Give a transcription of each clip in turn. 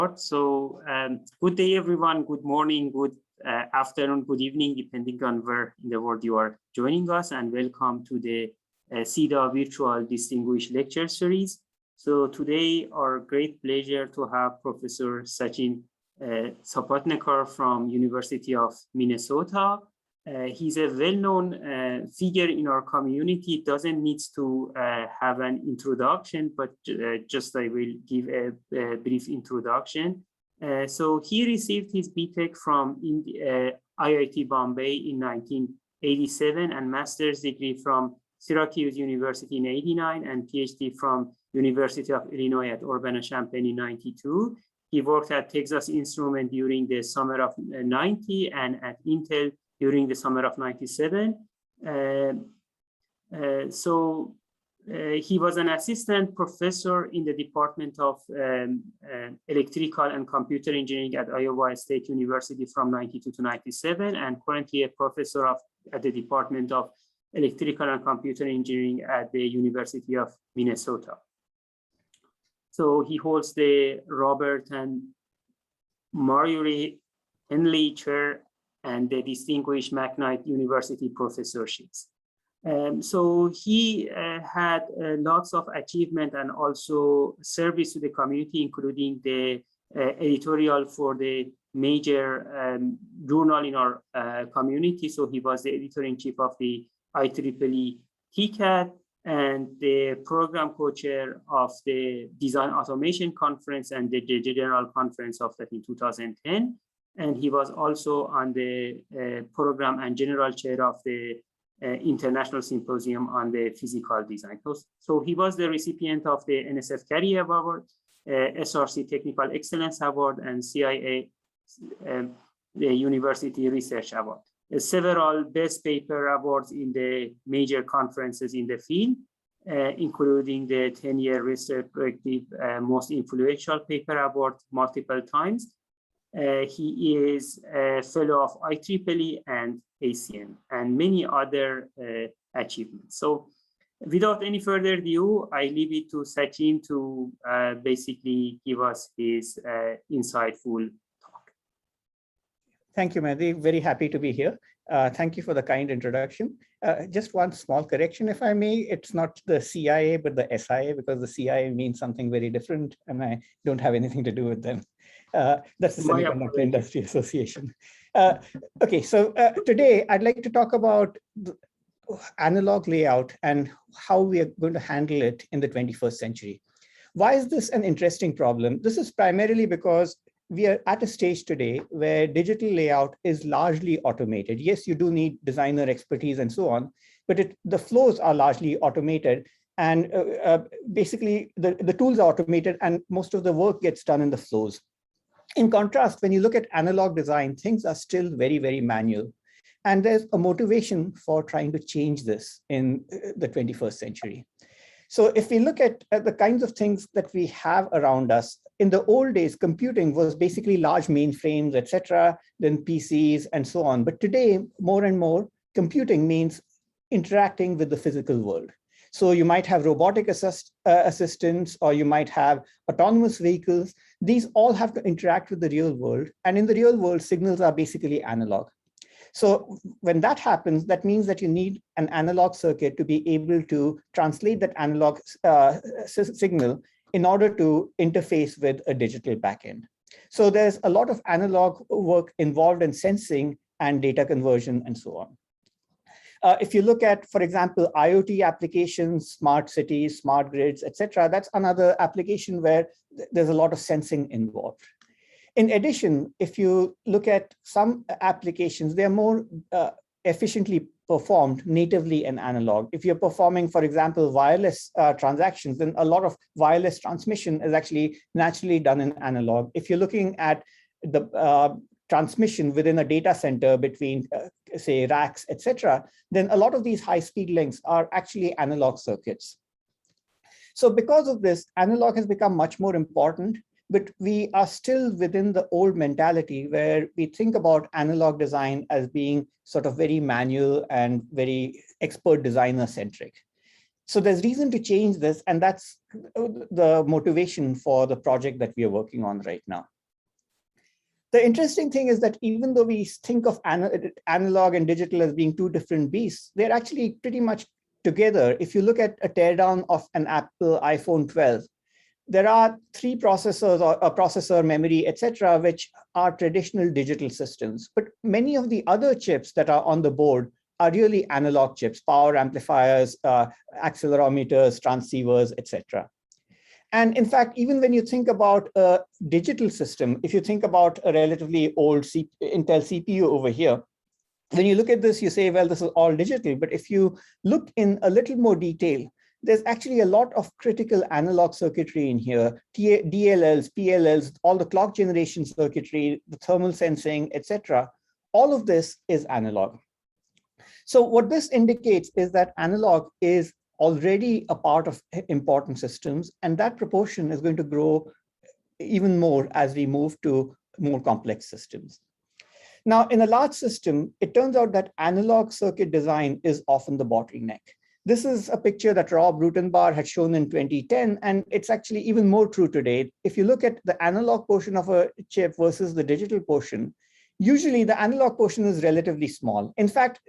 Good day, everyone. Good morning, good afternoon, good evening, depending on where in the world you are joining us, and welcome to the CEDA Virtual Distinguished Lecture Series. So today, our great pleasure to have Professor Sachin Sapatnekar from University of Minnesota. He's a well-known figure in our community. It doesn't need to have an introduction, but just I will give a brief introduction. So he received his BTech from IIT Bombay in 1987 and master's degree from Syracuse University in 89 and PhD from University of Illinois at Urbana-Champaign in 92. He worked at Texas Instruments during the summer of 90 and at Intel during the summer of 97. He was an assistant professor in the Department of Electrical and Computer Engineering at Iowa State University from 92 to 97, and currently a professor at the Department of Electrical and Computer Engineering at the University of Minnesota. So he holds the Robert and Marjorie Henley Chair and the Distinguished McKnight University Professorships. So he had lots of achievement and also service to the community, including the editorial for the major journal in our community. So he was the editor-in-chief of the IEEE TCAT and the program co-chair of the Design Automation Conference and the General Conference of that in 2010. And he was also on the program and general chair of the International Symposium on the Physical Design. So he was the recipient of the NSF Career Award, SRC Technical Excellence Award, and CIA the University Research Award. Several best paper awards in the major conferences in the field, including the 10-year retrospective most influential paper award multiple times. He is a fellow of IEEE and ACM and many other achievements. So without any further ado, I leave it to Sachin to basically give us his insightful talk. Thank you, Mehdi. Very happy to be here. Thank you for the kind introduction. Just one small correction, if I may. It's not the CIA, but the SIA, because the CIA means something very different, and I don't have anything to do with them. That's the Semiconductor Industry Association. Okay, so today I'd like to talk about the analog layout and how we are going to handle it in the 21st century. Why is this an interesting problem? This is primarily because we are at a stage today where digital layout is largely automated. Yes, you do need designer expertise and so on, but the flows are largely automated. And basically, the tools are automated and most of the work gets done in the flows. In contrast, when you look at analog design, things are still very, very manual. And there's a motivation for trying to change this in the 21st century. So if we look at the kinds of things that we have around us, in the old days, computing was basically large mainframes, etc., then PCs and so on. But today, more and more, computing means interacting with the physical world. So you might have robotic assistants, or you might have autonomous vehicles. These all have to interact with the real world. And in the real world, signals are basically analog. So when that happens, that means that you need an analog circuit to be able to translate that analog signal in order to interface with a digital backend. So there's a lot of analog work involved in sensing and data conversion and so on. If you look at, for example, IoT applications, smart cities, smart grids, etc., that's another application where there's a lot of sensing involved. In addition, if you look at some applications, they're more efficiently performed natively in analog. If you're performing, for example, wireless transactions, then a lot of wireless transmission is actually naturally done in analog. If you're looking at the transmission within a data center between, say, racks, etc., then a lot of these high-speed links are actually analog circuits. So because of this, analog has become much more important, but we are still within the old mentality where we think about analog design as being sort of very manual and very expert designer-centric. So there's reason to change this, and that's the motivation for the project that we are working on right now. The interesting thing is that even though we think of analog and digital as being two different beasts, they're actually pretty much together. If you look at a teardown of an Apple iPhone 12, there are three processors or a processor, memory, etc., which are traditional digital systems. But many of the other chips that are on the board are really analog chips, power amplifiers, accelerometers, transceivers, etc. And in fact, even when you think about a digital system, if you think about a relatively old Intel CPU over here, when you look at this, you say, well, this is all digital. But if you look in a little more detail, there's actually a lot of critical analog circuitry in here, DLLs, PLLs, all the clock generation circuitry, the thermal sensing, etc. All of this is analog. So what this indicates is that analog is already a part of important systems, and that proportion is going to grow even more as we move to more complex systems. Now, in a large system, it turns out that analog circuit design is often the bottleneck. This is a picture that Rob Rutenbar had shown in 2010, and it's actually even more true today. If you look at the analog portion of a chip versus the digital portion, usually the analog portion is relatively small. In fact,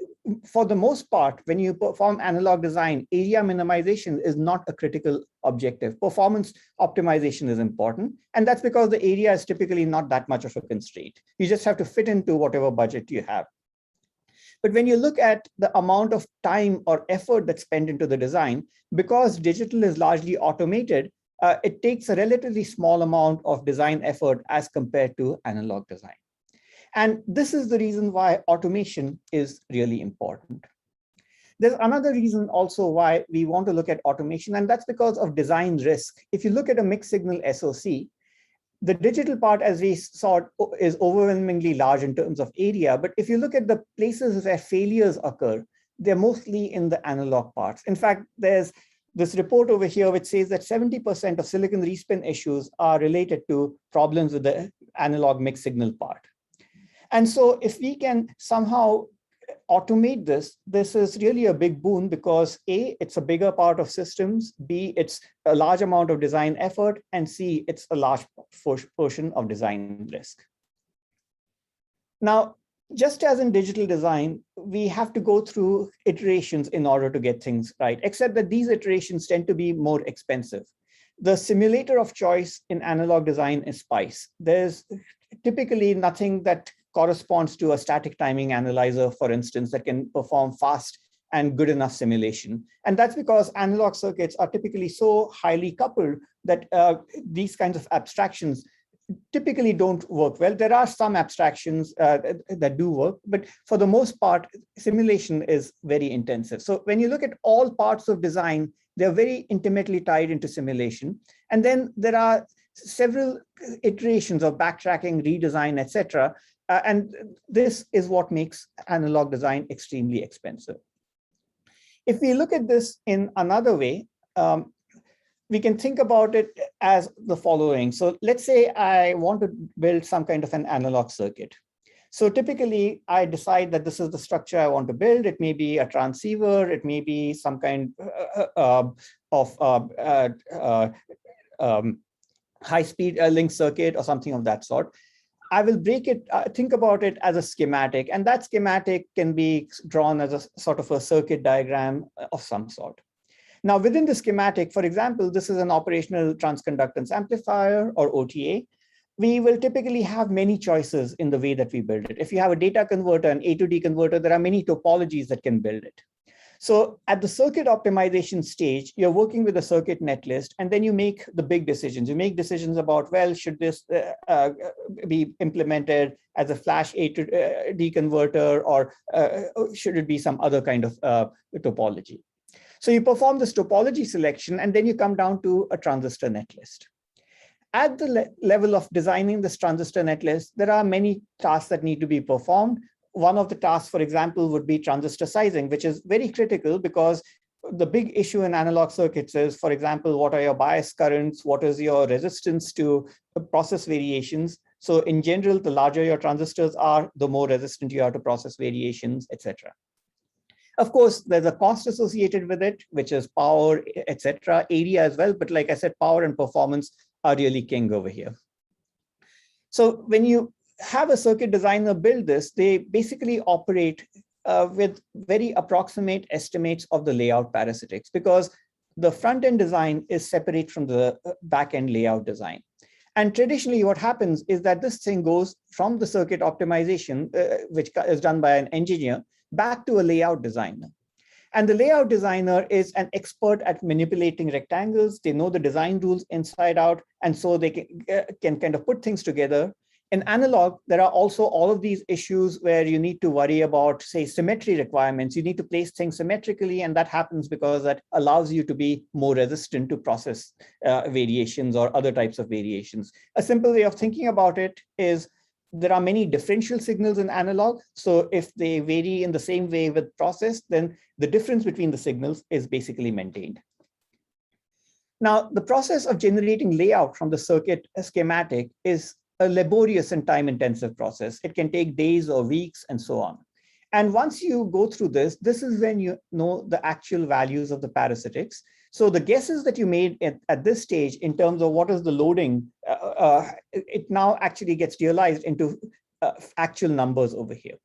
for the most part, when you perform analog design, area minimization is not a critical objective. Performance optimization is important. And that's because the area is typically not that much of a constraint. You just have to fit into whatever budget you have. But when you look at the amount of time or effort that's spent into the design, because digital is largely automated, it takes a relatively small amount of design effort as compared to analog design. And this is the reason why automation is really important. There's another reason also why we want to look at automation, and that's because of design risk. If you look at a mixed signal SoC, the digital part, as we saw, is overwhelmingly large in terms of area. But if you look at the places where failures occur, they're mostly in the analog parts. In fact, there's this report over here which says that 70% of silicon respin issues are related to problems with the analog mixed signal part. And so if we can somehow automate this, this is really a big boon because A, it's a bigger part of systems, B, it's a large amount of design effort, and C, it's a large portion of design risk. Now, just as in digital design, we have to go through iterations in order to get things right, except that these iterations tend to be more expensive. The simulator of choice in analog design is SPICE. There's typically nothing that corresponds to a static timing analyzer, for instance, that can perform fast and good enough simulation. And that's because analog circuits are typically so highly coupled that these kinds of abstractions typically don't work well. There are some abstractions that do work, but for the most part, simulation is very intensive. So when you look at all parts of design, they're very intimately tied into simulation. And then there are several iterations of backtracking, redesign, etc. And this is what makes analog design extremely expensive. If we look at this in another way, we can think about it as the following. So let's say I want to build some kind of an analog circuit. So typically, I decide that this is the structure I want to build. It may be a transceiver. It may be some kind of high-speed link circuit or something of that sort. I will break it, think about it as a schematic, and that schematic can be drawn as a sort of a circuit diagram of some sort. Now, within the schematic, for example, this is an operational transconductance amplifier or OTA. We will typically have many choices in the way that we build it. If you have a data converter, an A to D converter, there are many topologies that can build it. So at the circuit optimization stage, you're working with a circuit netlist, and then you make the big decisions. You make decisions about, well, should this be implemented as a flash A to D converter, or should it be some other kind of topology? So you perform this topology selection, and then you come down to a transistor netlist. At the level of designing this transistor netlist, there are many tasks that need to be performed. One of the tasks, for example, would be transistor sizing, which is very critical because the big issue in analog circuits is, for example, what are your bias currents? What is your resistance to process variations? So in general, the larger your transistors are, the more resistant you are to process variations, etc. Of course, there's a cost associated with it, which is power, etc., area as well. But like I said, power and performance are really king over here. So when you have a circuit designer build this, they basically operate with very approximate estimates of the layout parasitics, because the front-end design is separate from the back-end layout design. And traditionally, what happens is that this thing goes from the circuit optimization, which is done by an engineer, back to a layout designer. And the layout designer is an expert at manipulating rectangles. They know the design rules inside out, and so they can kind of put things together. In analog, there are also all of these issues where you need to worry about, say, symmetry requirements. You need to place things symmetrically, and that happens because that allows you to be more resistant to process variations or other types of variations. A simple way of thinking about it is there are many differential signals in analog. So if they vary in the same way with process, then the difference between the signals is basically maintained. Now, the process of generating layout from the circuit schematic is a laborious and time-intensive process. It can take days or weeks and so on. And once you go through this, this is when you know the actual values of the parasitics. So the guesses that you made at this stage in terms of what is the loading, it now actually gets realized into actual numbers over here.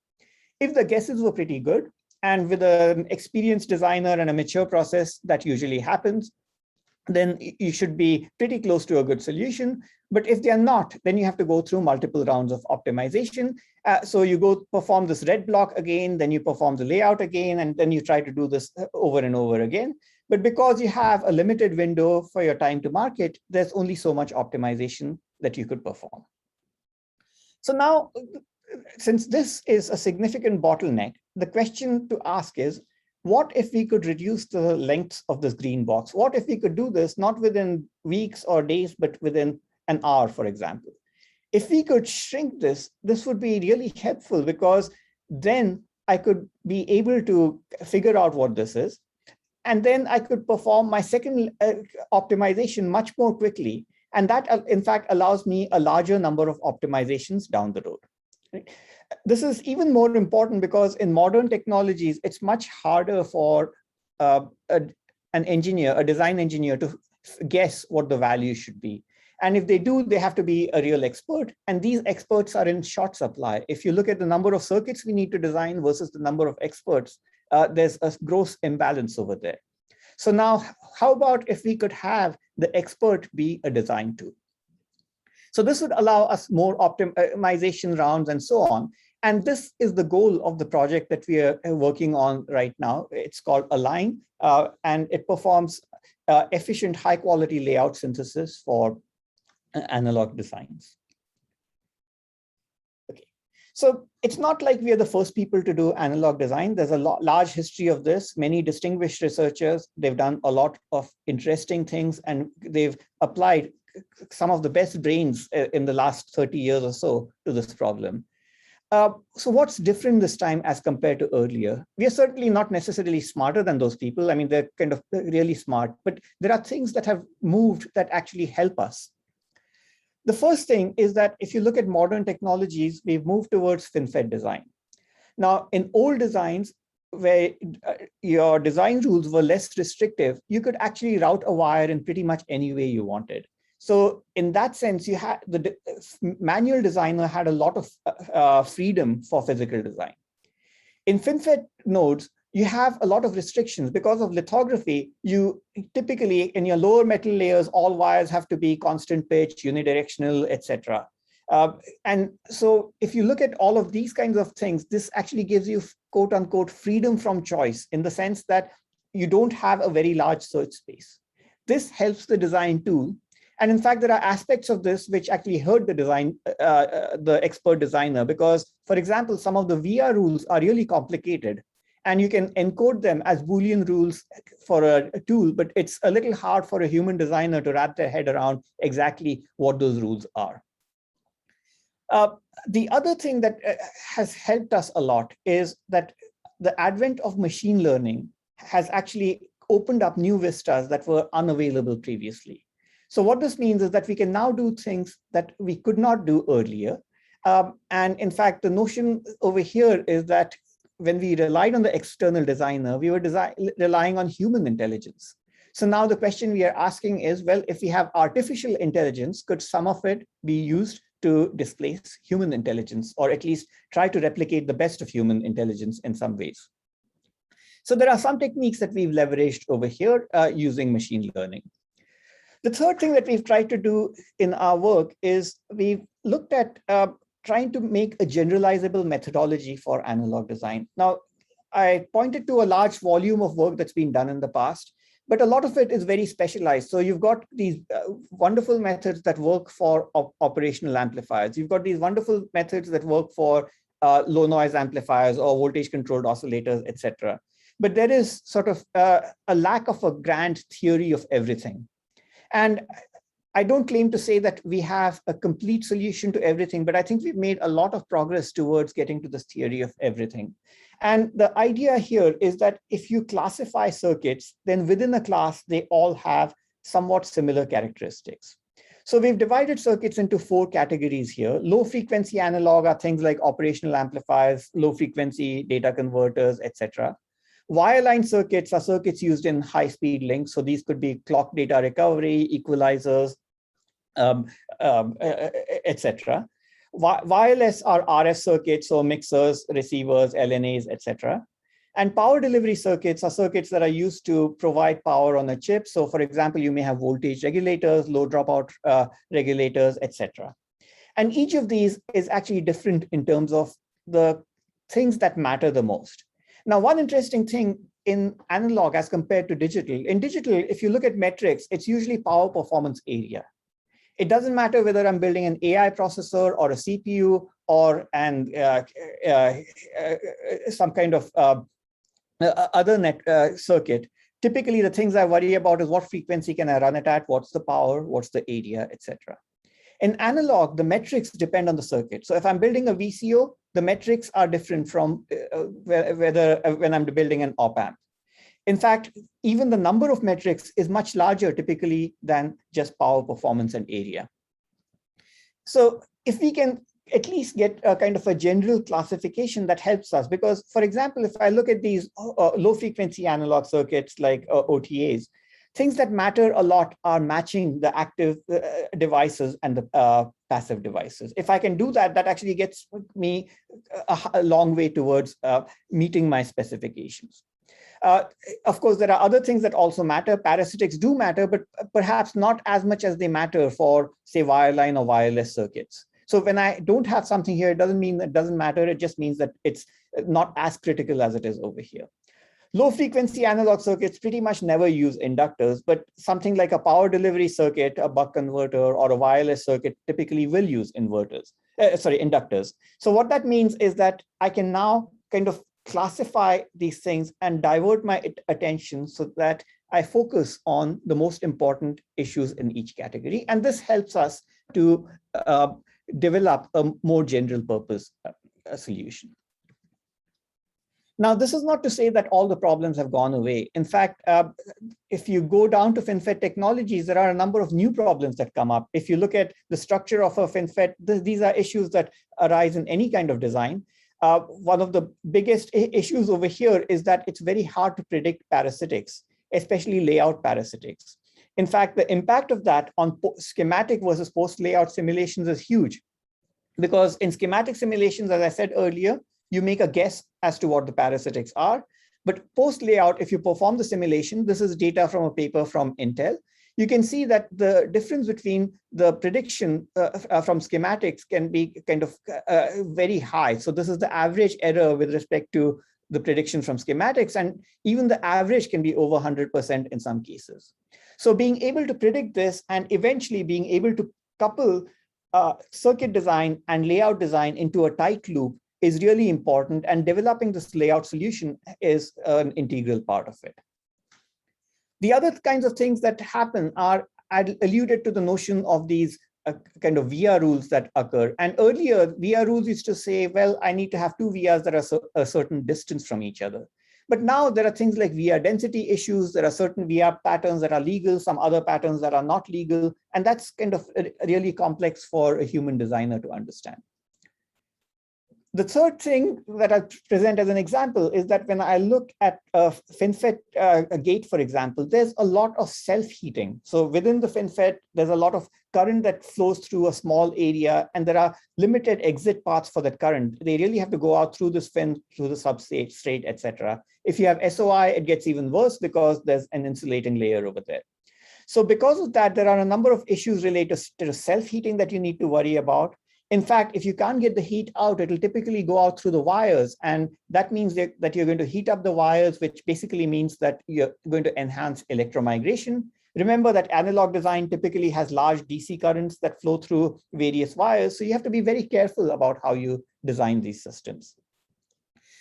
If the guesses were pretty good, and with an experienced designer and a mature process that usually happens, then you should be pretty close to a good solution. But if they are not, then you have to go through multiple rounds of optimization. So you go perform this red block again, then you perform the layout again, and then you try to do this over and over again. But because you have a limited window for your time to market, there's only so much optimization that you could perform. So now, since this is a significant bottleneck, the question to ask is, what if we could reduce the length of this green box? What if we could do this not within weeks or days, but within an hour, for example? If we could shrink this, this would be really helpful, because then I could be able to figure out what this is. And then I could perform my second optimization much more quickly. And that, in fact, allows me a larger number of optimizations down the road. Right? This is even more important because in modern technologies, it's much harder for an engineer, a design engineer, to guess what the value should be. And if they do, they have to be a real expert. And these experts are in short supply. If you look at the number of circuits we need to design versus the number of experts, there's a gross imbalance over there. So now, how about if we could have the expert be a design tool? So this would allow us more optimization rounds and so on. And this is the goal of the project that we are working on right now. It's called Align, and it performs efficient, high-quality layout synthesis for analog designs. Okay, so it's not like we are the first people to do analog design. There's a large history of this. Many distinguished researchers, they've done a lot of interesting things, and they've applied some of the best brains in the last 30 years or so to this problem. So what's different this time as compared to earlier? We are certainly not necessarily smarter than those people. I mean, they're kind of really smart, but there are things that have moved that actually help us. The first thing is that if you look at modern technologies, we've moved towards FinFET design. Now, in old designs, where your design rules were less restrictive, you could actually route a wire in pretty much any way you wanted. So in that sense, you had the manual designer had a lot of freedom for physical design. In FinFET nodes, you have a lot of restrictions because of lithography. You typically, in your lower metal layers, all wires have to be constant pitch, unidirectional, etc. And so if you look at all of these kinds of things, this actually gives you, quote unquote, freedom from choice, in the sense that you don't have a very large search space. This helps the design tool. And in fact, there are aspects of this which actually hurt the design, the expert designer, because, for example, some of the VR rules are really complicated, and you can encode them as Boolean rules for a tool, but it's a little hard for a human designer to wrap their head around exactly what those rules are. The other thing that has helped us a lot is that the advent of machine learning has actually opened up new vistas that were unavailable previously. So what this means is that we can now do things that we could not do earlier. And in fact, the notion over here is that when we relied on the external designer, we were relying on human intelligence. So now the question we are asking is, well, if we have artificial intelligence, could some of it be used to displace human intelligence, or at least try to replicate the best of human intelligence in some ways? So there are some techniques that we've leveraged over here using machine learning. The third thing that we've tried to do in our work is we've looked at trying to make a generalizable methodology for analog design. Now, I pointed to a large volume of work that's been done in the past, but a lot of it is very specialized. So you've got these wonderful methods that work for operational amplifiers. You've got these wonderful methods that work for low noise amplifiers or voltage controlled oscillators, etc. But there is sort of a lack of a grand theory of everything. And I don't claim to say that we have a complete solution to everything, but I think we've made a lot of progress towards getting to this theory of everything. And the idea here is that if you classify circuits, then within a class, they all have somewhat similar characteristics. So we've divided circuits into 4 categories here. Low frequency analog are things like operational amplifiers, low frequency data converters, etc. Wireline circuits are circuits used in high-speed links. So these could be clock data recovery, equalizers, etc. Wireless are RF circuits, so mixers, receivers, LNAs, etc. And power delivery circuits are circuits that are used to provide power on a chip. So for example, you may have voltage regulators, low dropout regulators, etc. And each of these is actually different in terms of the things that matter the most. Now, one interesting thing in analog as compared to digital, in digital, if you look at metrics, it's usually power performance area. It doesn't matter whether I'm building an AI processor or a CPU or some kind of other circuit. Typically, the things I worry about is what frequency can I run it at, what's the power, what's the area, etc. In analog, the metrics depend on the circuit. So if I'm building a VCO, the metrics are different from when I'm building an op-amp. In fact, even the number of metrics is much larger typically than just power, performance, and area. So if we can at least get a kind of a general classification that helps us, because for example, if I look at these low frequency analog circuits like OTAs, things that matter a lot are matching the active devices and the passive devices. If I can do that, that actually gets me a long way towards meeting my specifications. Of course, there are other things that also matter. Parasitics do matter, but perhaps not as much as they matter for, say, wireline or wireless circuits. So when I don't have something here, it doesn't mean that it doesn't matter. It just means that it's not as critical as it is over here. Low frequency analog circuits pretty much never use inductors, but something like a power delivery circuit, a buck converter, or a wireless circuit typically will use inductors. So what that means is that I can now kind of classify these things and divert my attention so that I focus on the most important issues in each category. And this helps us to develop a more general purpose solution. Now, this is not to say that all the problems have gone away. In fact, if you go down to FinFET technologies, there are a number of new problems that come up. If you look at the structure of a FinFET, these are issues that arise in any kind of design. One of the biggest issues over here is that it's very hard to predict parasitics, especially layout parasitics. In fact, the impact of that on schematic versus post-layout simulations is huge. Because in schematic simulations, as I said earlier, you make a guess as to what the parasitics are. But post-layout, if you perform the simulation, this is data from a paper from Intel, you can see that the difference between the prediction from schematics can be kind of very high. So this is the average error with respect to the prediction from schematics, and even the average can be over 100% in some cases. So being able to predict this and eventually being able to couple circuit design and layout design into a tight loop is really important, and developing this layout solution is an integral part of it. The other kinds of things that happen are, I alluded to the notion of these kind of VR rules that occur. And earlier, VR rules used to say, well, I need to have 2 VRs that are a certain distance from each other. But now there are things like VR density issues. There are certain VR patterns that are legal, some other patterns that are not legal. And that's kind of really complex for a human designer to understand. The third thing that I'll present as an example is that when I look at a FinFET gate, for example, there's a lot of self-heating. So within the FinFET, there's a lot of current that flows through a small area, and there are limited exit paths for that current. They really have to go out through this fin, through the substrate, etc. If you have SOI, it gets even worse because there's an insulating layer over there. So because of that, there are a number of issues related to self-heating that you need to worry about. In fact, if you can't get the heat out, it'll typically go out through the wires. And that means that you're going to heat up the wires, which basically means that you're going to enhance electromigration. Remember that analog design typically has large DC currents that flow through various wires. So you have to be very careful about how you design these systems.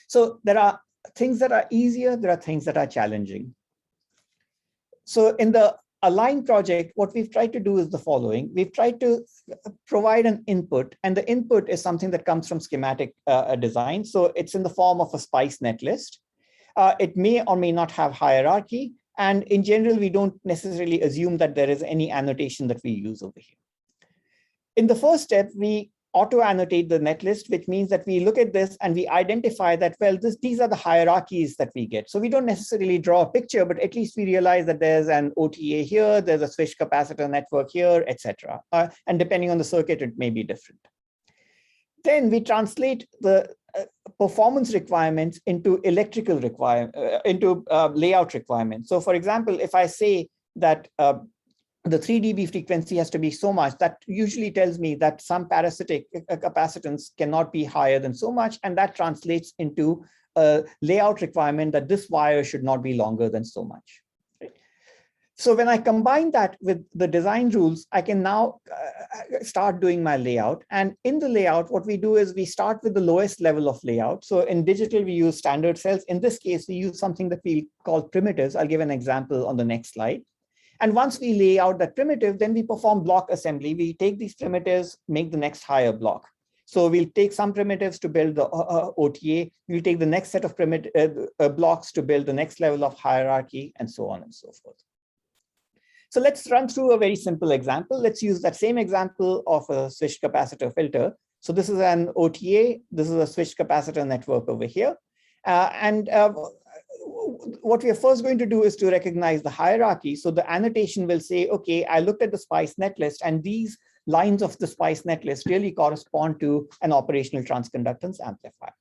So there are things that are easier, there are things that are challenging. So in the Align project, what we've tried to do is the following. We've tried to provide an input, and the input is something that comes from schematic design. So it's in the form of a SPICE netlist. It may or may not have hierarchy. And in general, we don't necessarily assume that there is any annotation that we use over here. In the first step, we auto-annotate the netlist, which means that we look at this and we identify that, well, these are the hierarchies that we get. So we don't necessarily draw a picture, but at least we realize that there's an OTA here, there's a switch capacitor network here, etc. And depending on the circuit, it may be different. Then we translate the performance requirements into electrical layout requirements. So for example, if I say that the 3 dB frequency has to be so much, that usually tells me that some parasitic capacitance cannot be higher than so much, and that translates into a layout requirement that this wire should not be longer than so much. Right? So when I combine that with the design rules, I can now start doing my layout. And in the layout, what we do is we start with the lowest level of layout. So in digital, we use standard cells. In this case, we use something that we call primitives. I'll give an example on the next slide. And once we lay out that primitive, then we perform block assembly. We take these primitives, make the next higher block. So we'll take some primitives to build the OTA. We'll take the next set of blocks to build the next level of hierarchy, and so on and so forth. So let's run through a very simple example. Let's use that same example of a switched capacitor filter. So this is an OTA. This is a switched capacitor network over here. What we are first going to do is to recognize the hierarchy. So the annotation will say, okay, I looked at the SPICE netlist, and these lines of the SPICE netlist really correspond to an operational transconductance amplifier.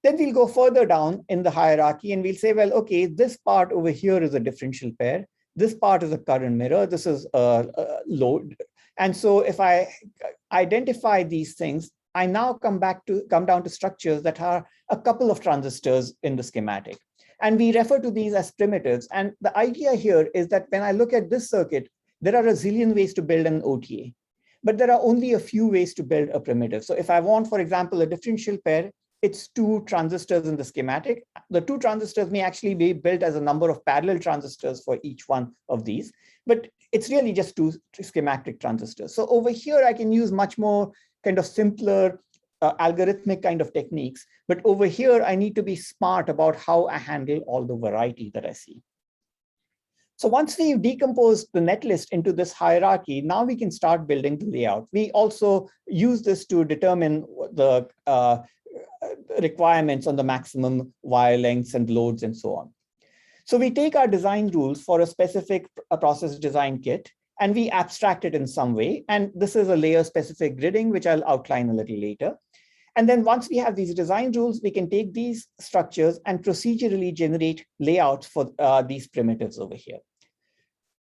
Then we'll go further down in the hierarchy, and we'll say, well, okay, this part over here is a differential pair. This part is a current mirror. This is a load. And so if I identify these things, I now come down to structures that are a couple of transistors in the schematic. And we refer to these as primitives. And the idea here is that when I look at this circuit, there are a zillion ways to build an OTA, but there are only a few ways to build a primitive. So if I want, for example, a differential pair, it's 2 transistors in the schematic. The 2 transistors may actually be built as a number of parallel transistors for each one of these, but it's really just 2 schematic transistors. So over here, I can use much more kind of simpler algorithmic kind of techniques. But over here, I need to be smart about how I handle all the variety that I see. So once we've decomposed the netlist into this hierarchy, now we can start building the layout. We also use this to determine the requirements on the maximum wire lengths and loads and so on. So we take our design rules for a specific process design kit, and we abstract it in some way. And this is a layer-specific gridding, which I'll outline a little later. And then once we have these design rules, we can take these structures and procedurally generate layouts for these primitives over here.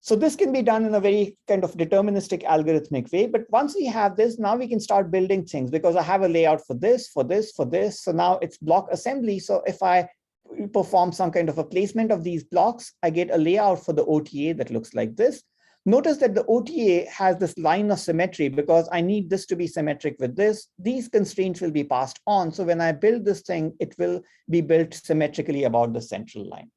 So this can be done in a very kind of deterministic algorithmic way. But once we have this, now we can start building things because I have a layout for this, for this, for this. So now it's block assembly. So if I perform some kind of a placement of these blocks, I get a layout for the OTA that looks like this. Notice that the OTA has this line of symmetry because I need this to be symmetric with this. These constraints will be passed on. So when I build this thing, it will be built symmetrically about the central line.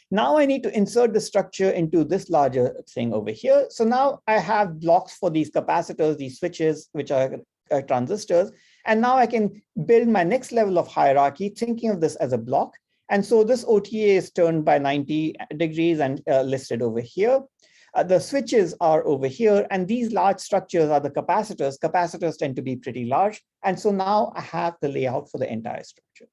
Now I need to insert the structure into this larger thing over here. So now I have blocks for these capacitors, these switches, which are transistors. And now I can build my next level of hierarchy, thinking of this as a block. And so this OTA is turned by 90 degrees and listed over here. The switches are over here, and these large structures are the capacitors. Capacitors tend to be pretty large. And so now I have the layout for the entire structure.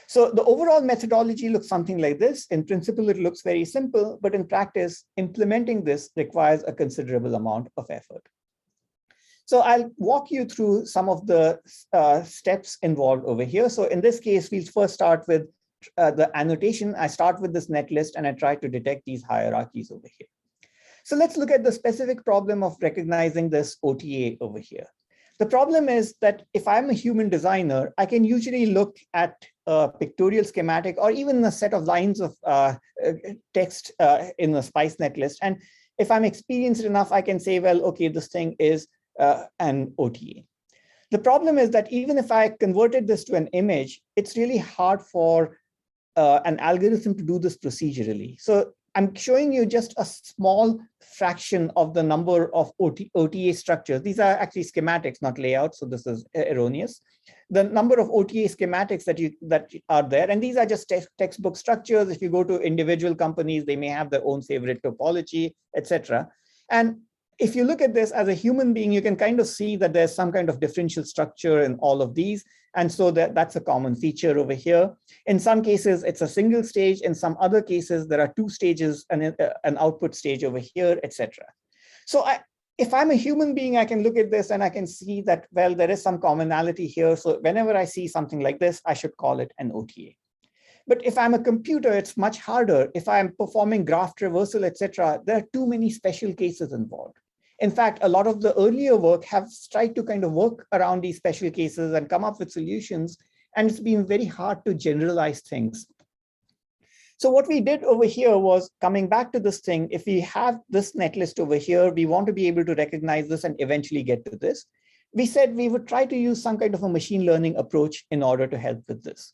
So the overall methodology looks something like this. In principle, it looks very simple, but in practice, implementing this requires a considerable amount of effort. So I'll walk you through some of the steps involved over here. So in this case, we'll first start with the annotation. I start with this netlist and I try to detect these hierarchies over here. So let's look at the specific problem of recognizing this OTA over here. The problem is that if I'm a human designer, I can usually look at a pictorial schematic or even a set of lines of text in a SPICE netlist. And if I'm experienced enough, I can say, well, okay, this thing is an OTA. The problem is that even if I converted this to an image, it's really hard for an algorithm to do this procedurally. So I'm showing you just a small fraction of the number of OTA structures. These are actually schematics, not layouts, so this is erroneous. The number of OTA schematics that are there, and these are just textbook structures. If you go to individual companies, they may have their own favorite topology, etc. And if you look at this as a human being, you can kind of see that there's some kind of differential structure in all of these. And so that's a common feature over here. In some cases, it's a single stage. In some other cases, there are two stages and an output stage over here, etc. So if I'm a human being, I can look at this and I can see that, well, there is some commonality here. So whenever I see something like this, I should call it an OTA. But if I'm a computer, it's much harder. If I'm performing graph traversal, etc., there are too many special cases involved. In fact, a lot of the earlier work have tried to kind of work around these special cases and come up with solutions, and it's been very hard to generalize things. So what we did over here was coming back to this thing. If we have this netlist over here, we want to be able to recognize this and eventually get to this. We said we would try to use some kind of a machine learning approach in order to help with this.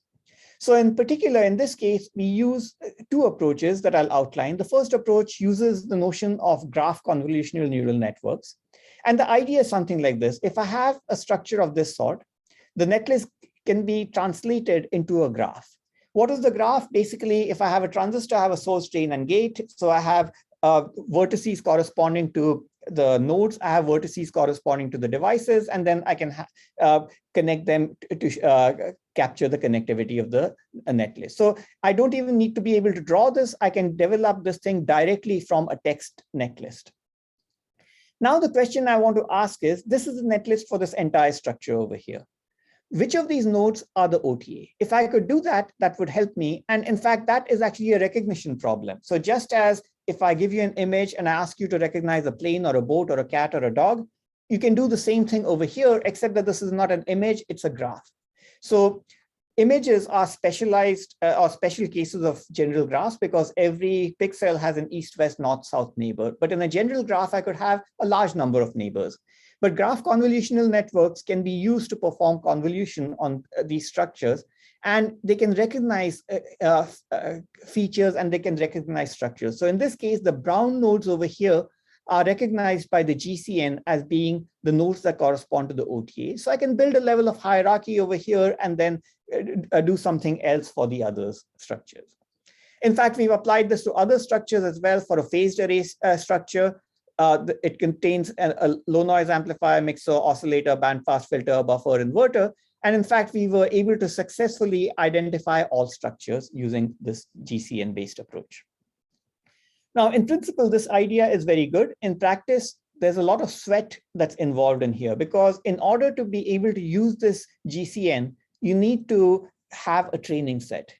So in particular, in this case, we use two approaches that I'll outline. The first approach uses the notion of graph convolutional neural networks. And the idea is something like this. If I have a structure of this sort, the netlist can be translated into a graph. What is the graph? Basically, if I have a transistor, I have a source, drain, and gate. So I have vertices corresponding to the nodes. I have vertices corresponding to the devices, and then I can connect them to capture the connectivity of the netlist. So I don't even need to be able to draw this. I can develop this thing directly from a text netlist. Now the question I want to ask is, this is the netlist for this entire structure over here. Which of these nodes are the OTA? If I could do that, that would help me. And in fact, that is actually a recognition problem. So just as if I give you an image and I ask you to recognize a plane or a boat or a cat or a dog, you can do the same thing over here, except that this is not an image, it's a graph. So images are specialized or special cases of general graphs because every pixel has an east, west, north, south neighbor. But in a general graph, I could have a large number of neighbors. But graph convolutional networks can be used to perform convolution on these structures, and they can recognize features and they can recognize structures. So in this case, the brown nodes over here are recognized by the GCN as being the nodes that correspond to the OTA. So I can build a level of hierarchy over here and then do something else for the other structures. In fact, we've applied this to other structures as well. For a phased array structure, it contains a low noise amplifier, mixer, oscillator, bandpass filter, buffer, inverter. And in fact, we were able to successfully identify all structures using this GCN-based approach. Now, in principle, this idea is very good. In practice, there's a lot of sweat that's involved in here, because in order to be able to use this GCN, you need to have a training set.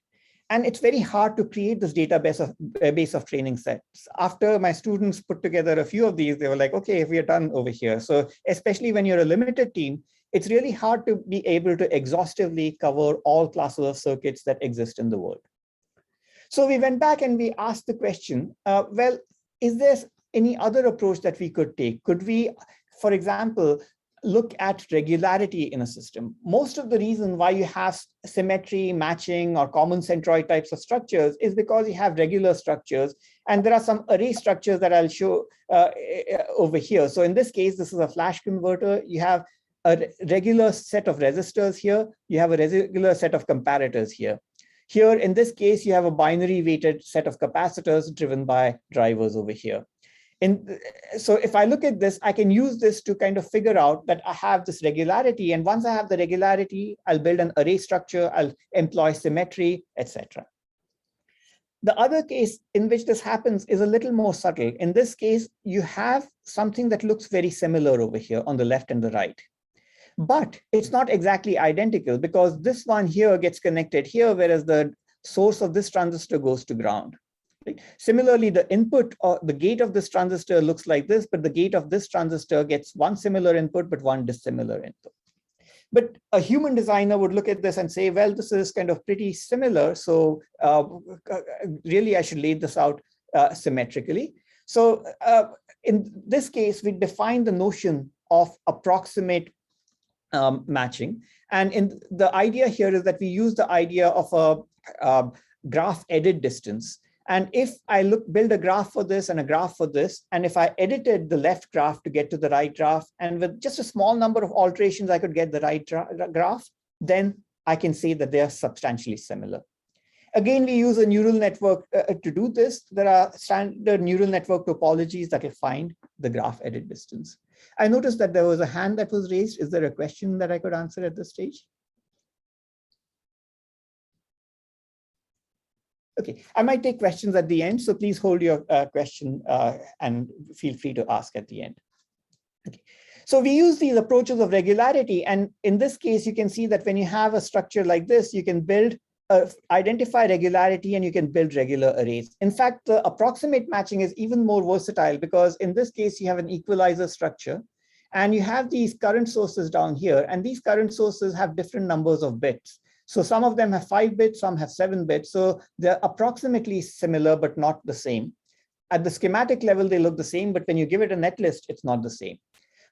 And it's very hard to create this database of training sets. After my students put together a few of these, they were like, okay, we are done over here. So especially when you're a limited team, it's really hard to be able to exhaustively cover all classes of circuits that exist in the world. So we went back and we asked the question, well, is there any other approach that we could take? Could we, for example, look at regularity in a system? Most of the reason why you have symmetry, matching, or common centroid types of structures is because you have regular structures. And there are some array structures that I'll show over here. So in this case, this is a flash converter. You have a regular set of resistors here. You have a regular set of comparators here. Here, in this case, you have a binary weighted set of capacitors driven by drivers over here. So if I look at this, I can use this to kind of figure out that I have this regularity. And once I have the regularity, I'll build an array structure, I'll employ symmetry, etc. The other case in which this happens is a little more subtle. In this case, you have something that looks very similar over here on the left and the right. But it's not exactly identical because this one here gets connected here, whereas the source of this transistor goes to ground. Right? Similarly, the input or the gate of this transistor looks like this, but the gate of this transistor gets one similar input, but one dissimilar input. But a human designer would look at this and say, well, this is kind of pretty similar. So really, I should lay this out symmetrically. So in this case, we define the notion of approximate matching. And the idea here is that we use the idea of a graph edit distance. And if I build a graph for this and a graph for this, and if I edited the left graph to get to the right graph, and with just a small number of alterations, I could get the right graph, then I can say that they are substantially similar. Again, we use a neural network to do this. There are standard neural network topologies that will find the graph edit distance. I noticed that there was a hand that was raised. Is there a question that I could answer at this stage? Okay, I might take questions at the end, so please hold your question and feel free to ask at the end. Okay. So we use these approaches of regularity, and in this case, you can see that when you have a structure like this, you can identify regularity and you can build regular arrays. In fact, the approximate matching is even more versatile because in this case, you have an equalizer structure and you have these current sources down here, and these current sources have different numbers of bits. So some of them have 5 bits, some have 7 bits. So they're approximately similar, but not the same. At the schematic level, they look the same, but when you give it a netlist, it's not the same.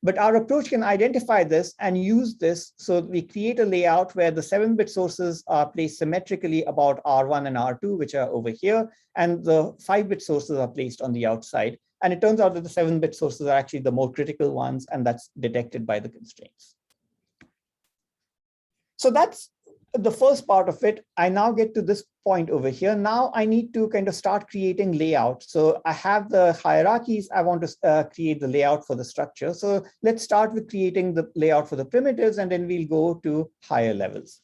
But our approach can identify this and use this. So we create a layout where the 7-bit sources are placed symmetrically about R1 and R2, which are over here, and the 5-bit sources are placed on the outside. And it turns out that the 7-bit sources are actually the more critical ones, and that's detected by the constraints. So that's the first part of it. I now get to this point over here. Now I need to kind of start creating layout. So I have the hierarchies. I want to create the layout for the structure. So let's start with creating the layout for the primitives, and then we'll go to higher levels.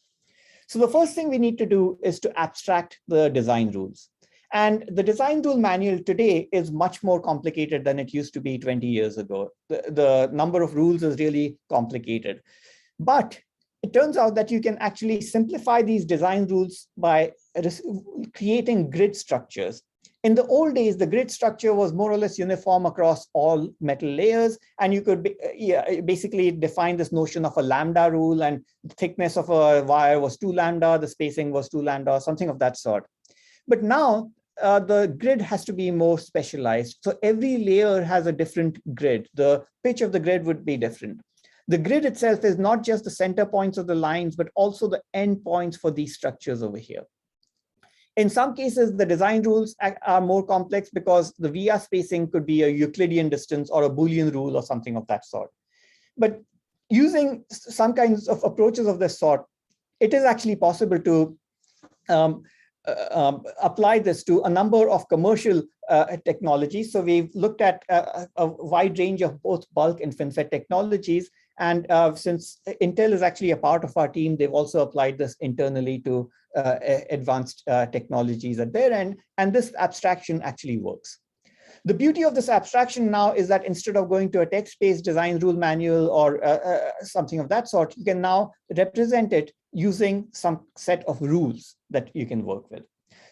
So the first thing we need to do is to abstract the design rules. And the design rule manual today is much more complicated than it used to be 20 years ago. The number of rules is really complicated. But it turns out that you can actually simplify these design rules by creating grid structures. In the old days, the grid structure was more or less uniform across all metal layers, and you could basically define this notion of a lambda rule, and the thickness of a wire was 2 lambda, the spacing was 2 lambda, something of that sort. But now the grid has to be more specialized. So every layer has a different grid. The pitch of the grid would be different. The grid itself is not just the center points of the lines, but also the end points for these structures over here. In some cases, the design rules are more complex because the VR spacing could be a Euclidean distance or a Boolean rule or something of that sort. But using some kinds of approaches of this sort, it is actually possible to apply this to a number of commercial technologies. So we've looked at a wide range of both bulk and FinFET technologies. And since Intel is actually a part of our team, they've also applied this internally to advanced technologies at their end. And this abstraction actually works. The beauty of this abstraction now is that instead of going to a text-based design rule manual or something of that sort, you can now represent it using some set of rules that you can work with.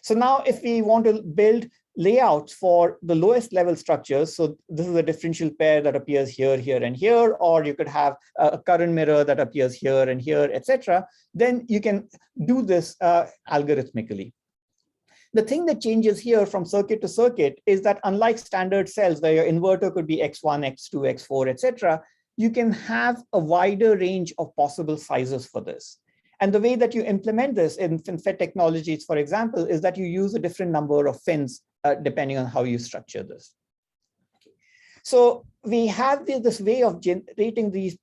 So now if we want to build layouts for the lowest level structures, so this is a differential pair that appears here, here, and here, or you could have a current mirror that appears here and here, etc., then you can do this algorithmically. The thing that changes here from circuit to circuit is that unlike standard cells where your inverter could be X1, X2, X4, etc., you can have a wider range of possible sizes for this. And the way that you implement this in FinFET technologies, for example, is that you use a different number of fins depending on how you structure this. So we have this way of generating these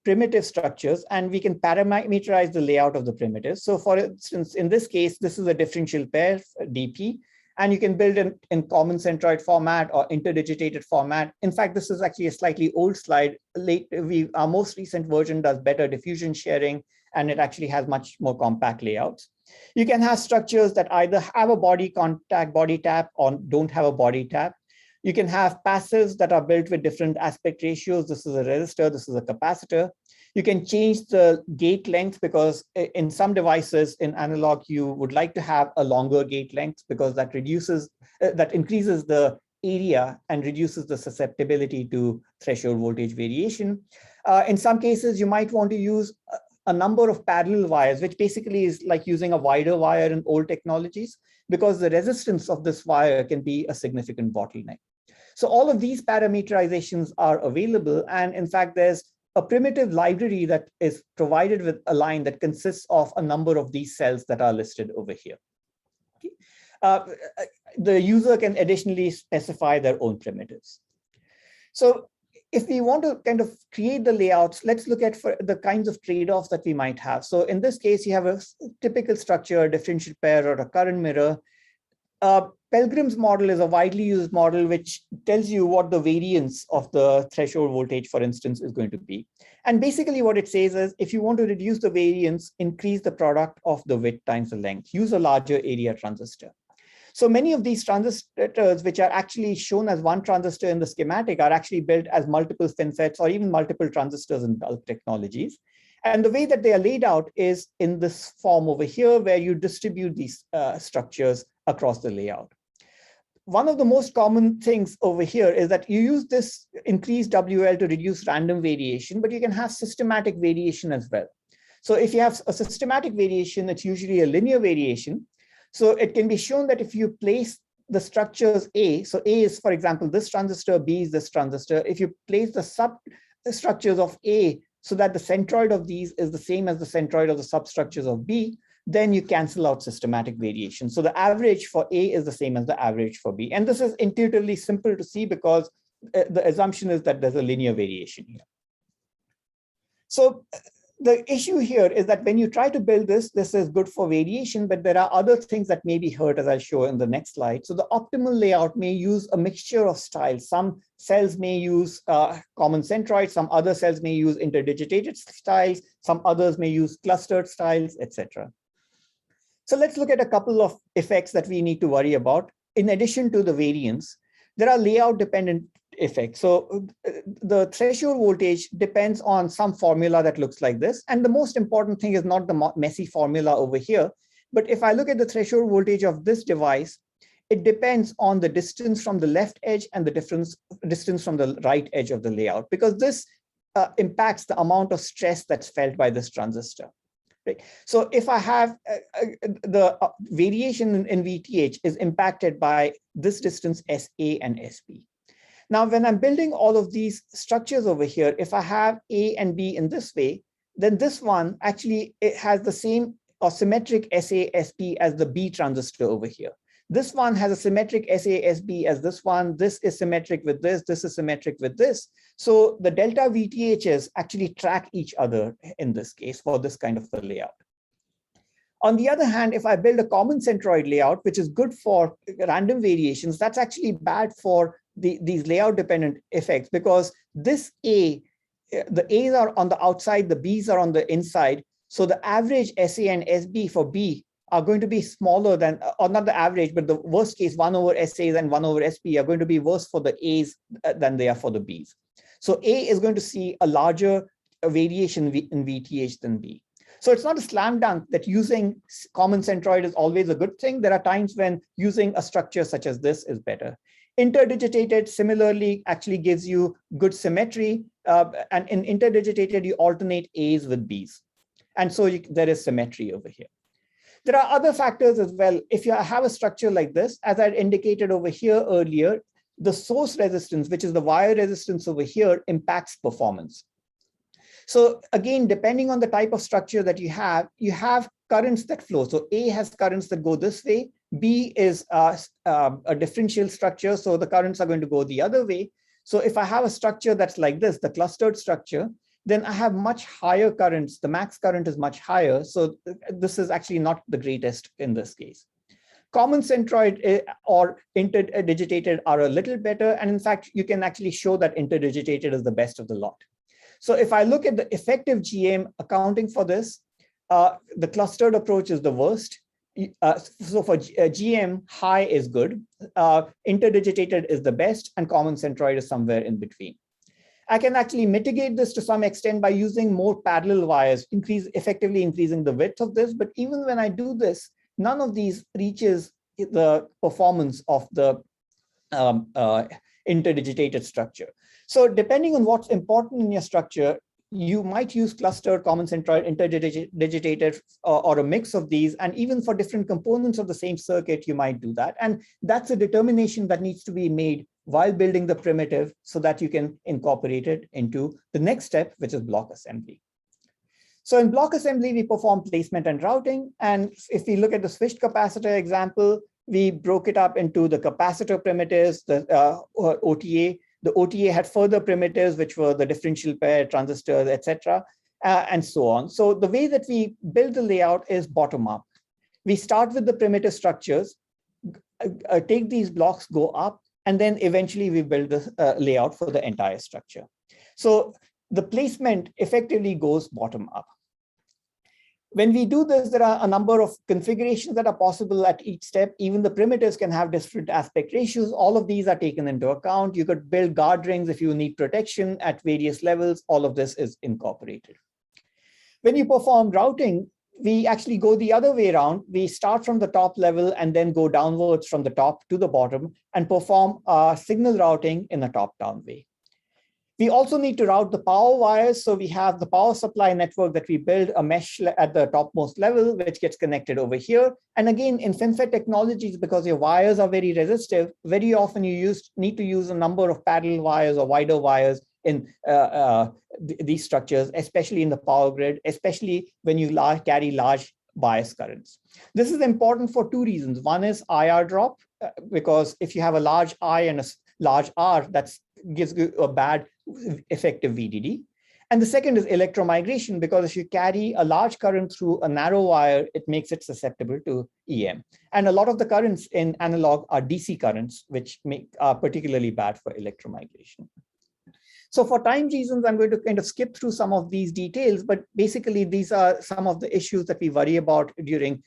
primitive structures, and we can parameterize the layout of the primitives. So for instance, in this case, this is a differential pair, DP, And you can build in common centroid format or interdigitated format. In fact, this is actually a slightly old slide. Our most recent version does better diffusion sharing, and it actually has much more compact layouts. You can have structures that either have a body contact, body tap, or don't have a body tap. You can have passives that are built with different aspect ratios. This is a resistor, this is a capacitor. You can change the gate length because in some devices in analog, you would like to have a longer gate length because that increases the area and reduces the susceptibility to threshold voltage variation. In some cases, you might want to use a number of parallel wires, which basically is like using a wider wire in old technologies, because the resistance of this wire can be a significant bottleneck. So all of these parameterizations are available. And in fact, there's a primitive library that is provided with a line that consists of a number of these cells that are listed over here. The user can additionally specify their own primitives. So if we want to kind of create the layouts, let's look at the kinds of trade-offs that we might have. So in this case, you have a typical structure, a differential pair, or a current mirror. Pelgrim's model is a widely used model which tells you what the variance of the threshold voltage, for instance, is going to be. And basically what it says is, if you want to reduce the variance, increase the product of the width times the length, use a larger area transistor. So many of these transistors, which are actually shown as one transistor in the schematic, are actually built as multiple FinFETs or even multiple transistors in bulk technologies. And the way that they are laid out is in this form over here, where you distribute these structures across the layout. One of the most common things over here is that you use this increased WL to reduce random variation, but you can have systematic variation as well. So if you have a systematic variation, it's usually a linear variation. So it can be shown that if you place the structures A, so A is, for example, this transistor, B is this transistor. If you place the substructures of A so that the centroid of these is the same as the centroid of the substructures of B, then you cancel out systematic variation. So the average for A is the same as the average for B. And this is intuitively simple to see because the assumption is that there's a linear variation here. So the issue here is that when you try to build this, this is good for variation, but there are other things that may be hurt, as I'll show in the next slide. So the optimal layout may use a mixture of styles. Some cells may use common centroids, some other cells may use interdigitated styles, some others may use clustered styles, etc. So let's look at a couple of effects that we need to worry about. In addition to the variance, there are layout dependent effects. So the threshold voltage depends on some formula that looks like this. And the most important thing is not the messy formula over here. But if I look at the threshold voltage of this device, it depends on the distance from the left edge and the distance from the right edge of the layout, because this impacts the amount of stress that's felt by this transistor. Right. So if I have the variation in VTH is impacted by this distance SA and SP. Now, when I'm building all of these structures over here, if I have A and B in this way, then this one actually it has the same or symmetric SA SP as the B transistor over here. This one has a symmetric SASB as this one. This is symmetric with this. This is symmetric with this. So the delta VTHs actually track each other in this case for this kind of a layout. On the other hand, if I build a common centroid layout, which is good for random variations, that's actually bad for these layout dependent effects, because this A, the A's are on the outside, the B's are on the inside. So the average SA and SB for B are going to be smaller than, or not the average, but the worst case 1 over SAs and 1 over SP are going to be worse for the A's than they are for the B's. So A is going to see a larger variation in VTH than B. So it's not a slam dunk that using common centroid is always a good thing. There are times when using a structure such as this is better. Interdigitated similarly actually gives you good symmetry. And in interdigitated, you alternate A's with B's. And so there is symmetry over here. There are other factors as well. If you have a structure like this, as I indicated over here earlier, the source resistance, which is the wire resistance over here, impacts performance. So again, depending on the type of structure that you have currents that flow. So A has currents that go this way. B is a differential structure, so the currents are going to go the other way. So if I have a structure that's like this, the clustered structure, then I have much higher currents. The max current is much higher. So this is actually not the greatest in this case. Common centroid or interdigitated are a little better. And in fact, you can actually show that interdigitated is the best of the lot. So if I look at the effective GM accounting for this, the clustered approach is the worst. So for GM, high is good, interdigitated is the best, and common centroid is somewhere in between. I can actually mitigate this to some extent by using more parallel wires, effectively increasing the width of this. But even when I do this, none of these reaches the performance of the interdigitated structure. So depending on what's important in your structure, you might use clustered, common centroid, interdigitated, or a mix of these. And even for different components of the same circuit, you might do that. And that's a determination that needs to be made while building the primitive so that you can incorporate it into the next step, which is block assembly. So in block assembly, we perform placement and routing. And if we look at the switched capacitor example, we broke it up into the capacitor primitives, the OTA. The OTA had further primitives, which were the differential pair, transistors, etc., and so on. So the way that we build the layout is bottom up. We start with the primitive structures, take these blocks, go up, and then eventually we build the layout for the entire structure. So the placement effectively goes bottom up. When we do this, there are a number of configurations that are possible at each step. Even the primitives can have different aspect ratios. All of these are taken into account. You could build guard rings if you need protection at various levels. All of this is incorporated. When you perform routing, we actually go the other way around. We start from the top level and then go downwards from the top to the bottom and perform signal routing in a top-down way. We also need to route the power wires. So we have the power supply network that we build a mesh at the topmost level, which gets connected over here. And again, in FinFET technologies, because your wires are very resistive, very often you need to use a number of parallel wires or wider wires in these structures, especially in the power grid, especially when you carry large bias currents. This is important for two reasons. One is IR drop, because if you have a large I and a large R, that gives you a bad effective VDD. And the second is electromigration, because if you carry a large current through a narrow wire, it makes it susceptible to EM. And a lot of the currents in analog are DC currents, which are particularly bad for electromigration. So for time reasons, I'm going to kind of skip through some of these details, but basically these are some of the issues that we worry about during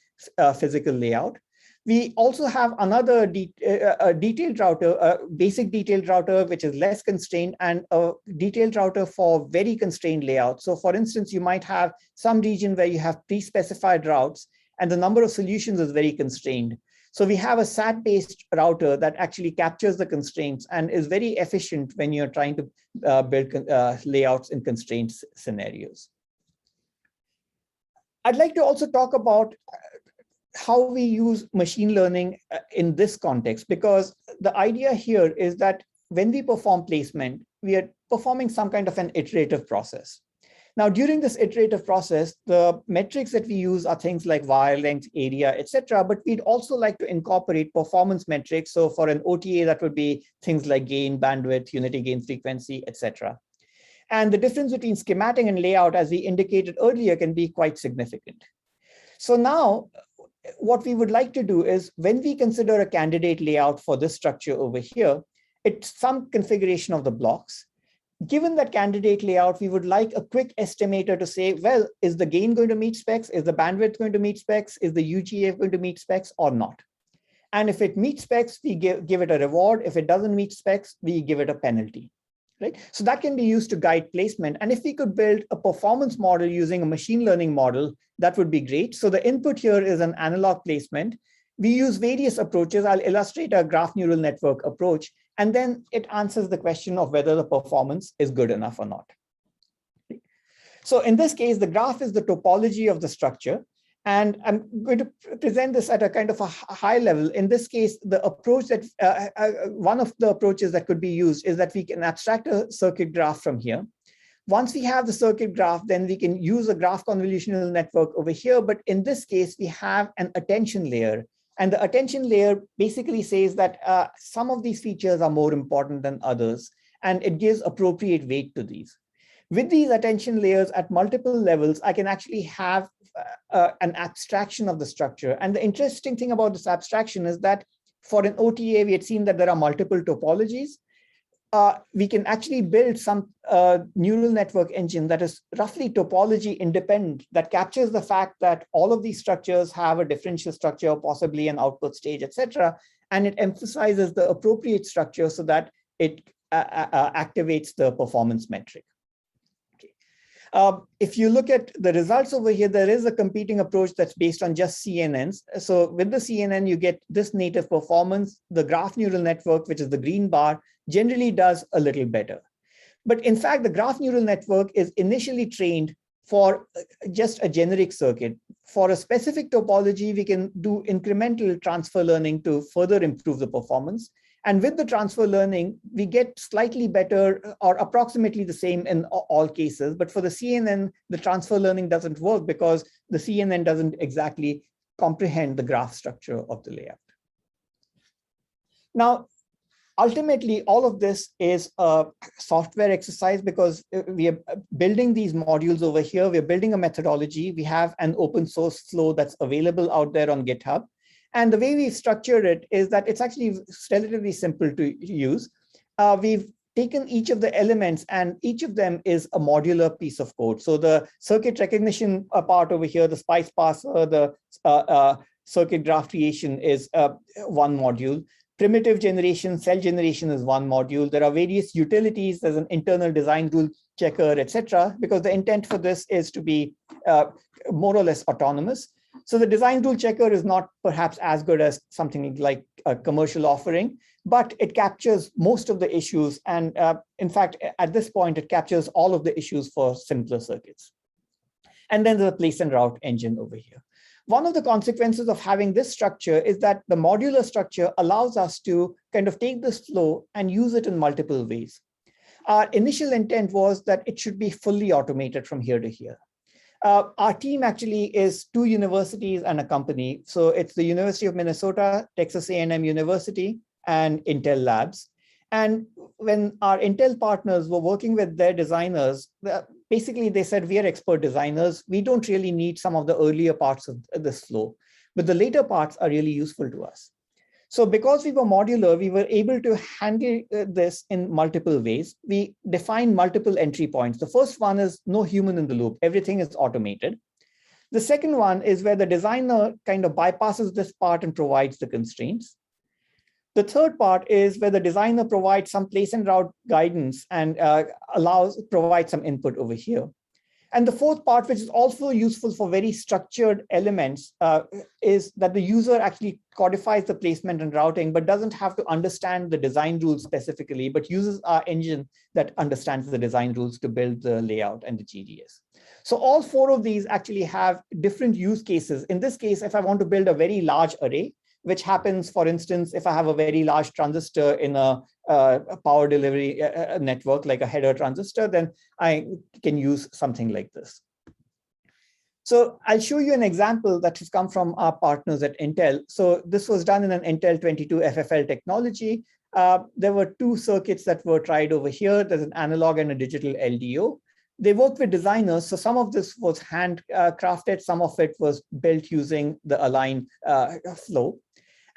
physical layout. We also have another detailed router, basic detailed router, which is less constrained, and a detailed router for very constrained layouts. So for instance, you might have some region where you have pre-specified routes and the number of solutions is very constrained. So we have a SAT-based router that actually captures the constraints and is very efficient when you're trying to build layouts in constrained scenarios. I'd like to also talk about how we use machine learning in this context, because the idea here is that when we perform placement, we are performing some kind of an iterative process. Now, during this iterative process, the metrics that we use are things like wire length, area, etc. But we'd also like to incorporate performance metrics. So for an OTA, that would be things like gain, bandwidth, unity gain frequency, etc. And the difference between schematic and layout, as we indicated earlier, can be quite significant. So now, what we would like to do is, when we consider a candidate layout for this structure over here, it's some configuration of the blocks. Given that candidate layout, we would like a quick estimator to say, well, is the gain going to meet specs? Is the bandwidth going to meet specs? Is the UGF going to meet specs or not? And if it meets specs, we give it a reward. If it doesn't meet specs, we give it a penalty. Right? So that can be used to guide placement. And if we could build a performance model using a machine learning model, that would be great. So the input here is an analog placement. We use various approaches. I'll illustrate a graph neural network approach, and then it answers the question of whether the performance is good enough or not. So in this case, the graph is the topology of the structure. And I'm going to present this at a kind of a high level. In this case, the approach that one of the approaches that could be used is that we can abstract a circuit graph from here. Once we have the circuit graph, then we can use a graph convolutional network over here. But in this case, we have an attention layer. And the attention layer basically says that some of these features are more important than others, and it gives appropriate weight to these. With these attention layers at multiple levels, I can actually have an abstraction of the structure. And the interesting thing about this abstraction is that for an OTA, we had seen that there are multiple topologies. We can actually build some neural network engine that is roughly topology independent, that captures the fact that all of these structures have a differential structure, possibly an output stage, etc. And it emphasizes the appropriate structure so that it activates the performance metric. If you look at the results over here, there is a competing approach that's based on just CNNs. So with the CNN, you get this native performance. The graph neural network, which is the green bar, generally does a little better. But in fact, the graph neural network is initially trained for just a generic circuit. For a specific topology, we can do incremental transfer learning to further improve the performance. And with the transfer learning, we get slightly better or approximately the same in all cases. But for the CNN, the transfer learning doesn't work because the CNN doesn't exactly comprehend the graph structure of the layout. Now, ultimately, all of this is a software exercise because we are building these modules over here. We're building a methodology. We have an open source flow that's available out there on GitHub. And the way we've structured it is that it's actually relatively simple to use. We've taken each of the elements and each of them is a modular piece of code. So the circuit recognition part over here, the spice parser, the circuit graph creation is one module. Primitive generation, cell generation is one module. There are various utilities. There's an internal design rule checker, etc. Because the intent for this is to be more or less autonomous. So the design rule checker is not perhaps as good as something like a commercial offering, but it captures most of the issues. And in fact, at this point, it captures all of the issues for simpler circuits. And then there's a place and route engine over here. One of the consequences of having this structure is that the modular structure allows us to kind of take this flow and use it in multiple ways. Our initial intent was that it should be fully automated from here to here. Our team actually is 2 universities and a company. So it's the University of Minnesota, Texas A&M University, and Intel Labs. And when our Intel partners were working with their designers, basically they said, we are expert designers. We don't really need some of the earlier parts of this flow, but the later parts are really useful to us. So because we were modular, we were able to handle this in multiple ways. We defined multiple entry points. The first one is no human in the loop. Everything is automated. The second one is where the designer kind of bypasses this part and provides the constraints. The third part is where the designer provides some place and route guidance and provides some input over here. And the fourth part, which is also useful for very structured elements, is that the user actually codifies the placement and routing, but doesn't have to understand the design rules specifically, but uses our engine that understands the design rules to build the layout and the GDS. So all 4 of these actually have different use cases. In this case, if I want to build a very large array, which happens, for instance, if I have a very large transistor in a power delivery network, like a header transistor, then I can use something like this. So I'll show you an example that has come from our partners at Intel. So this was done in an Intel 22 FFL technology. There were 2 circuits that were tried over here. There's an analog and a digital LDO. They worked with designers. So some of this was hand crafted. Some of it was built using the Align flow.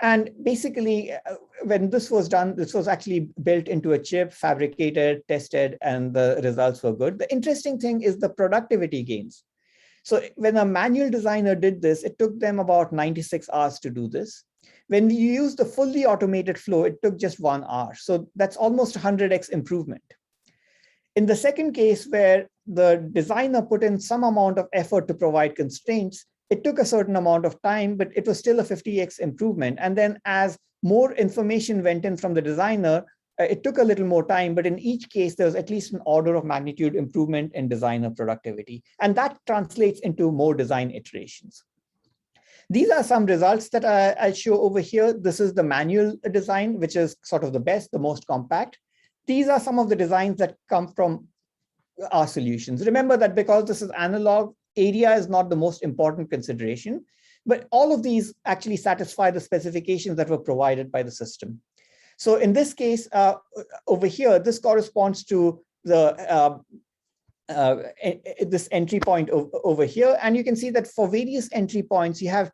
And basically, when this was done, this was actually built into a chip, fabricated, tested, and the results were good. The interesting thing is the productivity gains. So when a manual designer did this, it took them about 96 hours to do this. When you use the fully automated flow, it took just 1 hour. So that's almost 100x improvement. In the second case, where the designer put in some amount of effort to provide constraints, it took a certain amount of time, but it was still a 50x improvement. And then as more information went in from the designer, it took a little more time, but in each case, there was at least an order of magnitude improvement in designer productivity. And that translates into more design iterations. These are some results that I'll show over here. This is the manual design, which is sort of the best, the most compact. These are some of the designs that come from our solutions. Remember that because this is analog, area is not the most important consideration, but all of these actually satisfy the specifications that were provided by the system. So in this case, over here, this corresponds to the this entry point over here. And you can see that for various entry points, you have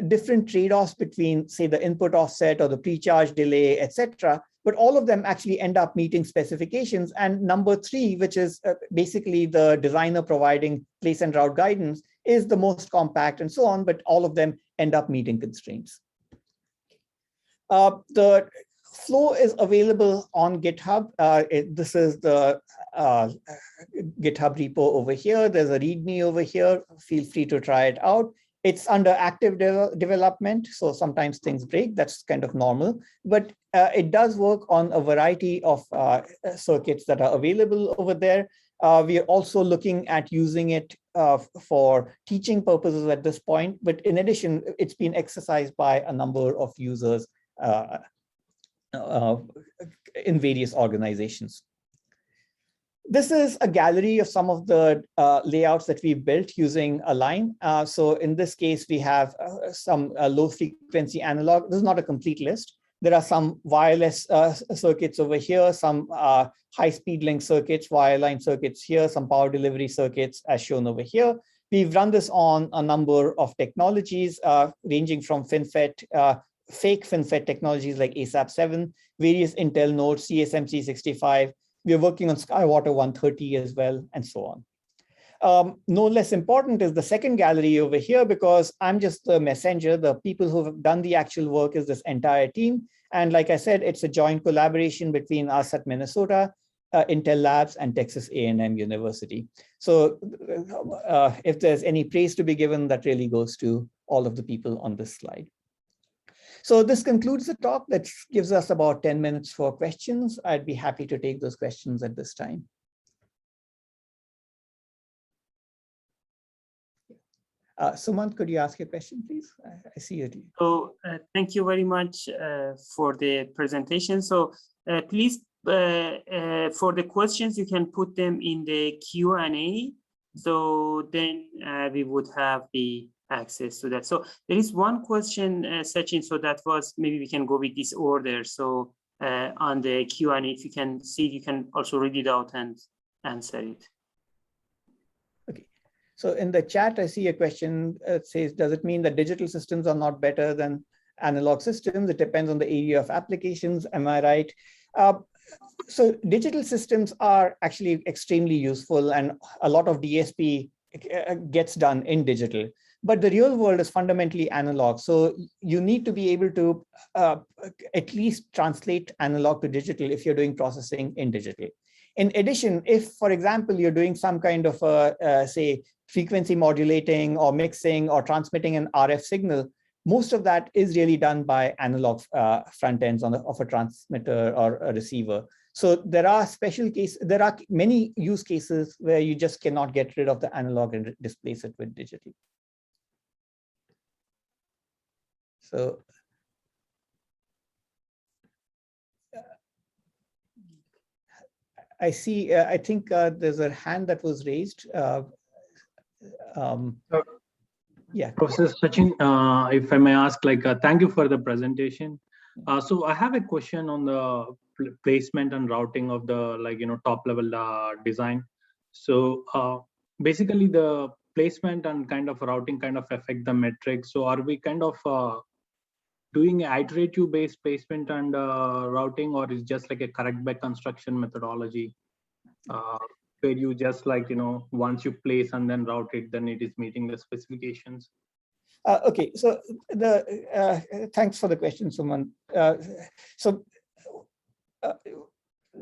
different trade-offs between, say, the input offset or the pre-charge delay, etc. But all of them actually end up meeting specifications. And number 3, which is basically the designer providing place and route guidance, is the most compact and so on, but all of them end up meeting constraints. The flow is available on GitHub. This is the GitHub repo over here. There's a README over here. Feel free to try it out. It's under active development, so sometimes things break. That's kind of normal. But it does work on a variety of circuits that are available over there. We are also looking at using it for teaching purposes at this point. But in addition, it's been exercised by a number of users in various organizations. This is a gallery of some of the layouts that we built using Align. So in this case, we have some low frequency analog. This is not a complete list. There are some wireless circuits over here, some high-speed link circuits, wireline circuits here, some power delivery circuits as shown over here. We've run this on a number of technologies ranging from FinFET, fake FinFET technologies like ASAP7, various Intel nodes, CSMC65. We're working on Skywater 130 as well, and so on. No less important is the second gallery over here, because I'm just the messenger. The people who have done the actual work is this entire team. And like I said, it's a joint collaboration between us at Minnesota, Intel Labs, and Texas A&M University. So if there's any praise to be given, that really goes to all of the people on this slide. So this concludes the talk. That gives us about 10 minutes for questions. I'd be happy to take those questions at this time. Sumant, could you ask a question, please? I see it. So thank you very much for the presentation. So please, for the questions, you can put them in the Q&A. So then we would have the access to that. So there is one question, Sachin, so that was, maybe we can go with this order. So on the Q&A, if you can see, you can also read it out and answer it. Okay. So in the chat, I see a question. It says, does it mean that digital systems are not better than analog systems? It depends on the area of applications. Am I right? So digital systems are actually extremely useful, and a lot of DSP gets done in digital. But the real world is fundamentally analog. So you need to be able to at least translate analog to digital if you're doing processing in digital. In addition, if, for example, you're doing some kind of, say, frequency modulating or mixing or transmitting an RF signal, most of that is really done by analog front ends of a transmitter or a receiver. So there are special cases, there are many use cases where you just cannot get rid of the analog and displace it with digital. So I see, I think there's a hand that was raised. Yeah. Professor Sachin, if I may ask, thank you for the presentation. So I have a question on the placement and routing of the top level design. So basically the placement and kind of routing kind of affect the metrics. So are we kind of doing an iterative based placement and routing, or is just like a correct by construction methodology where you just once you place and then route it, then it is meeting the specifications? Okay, so thanks for the question, Suman.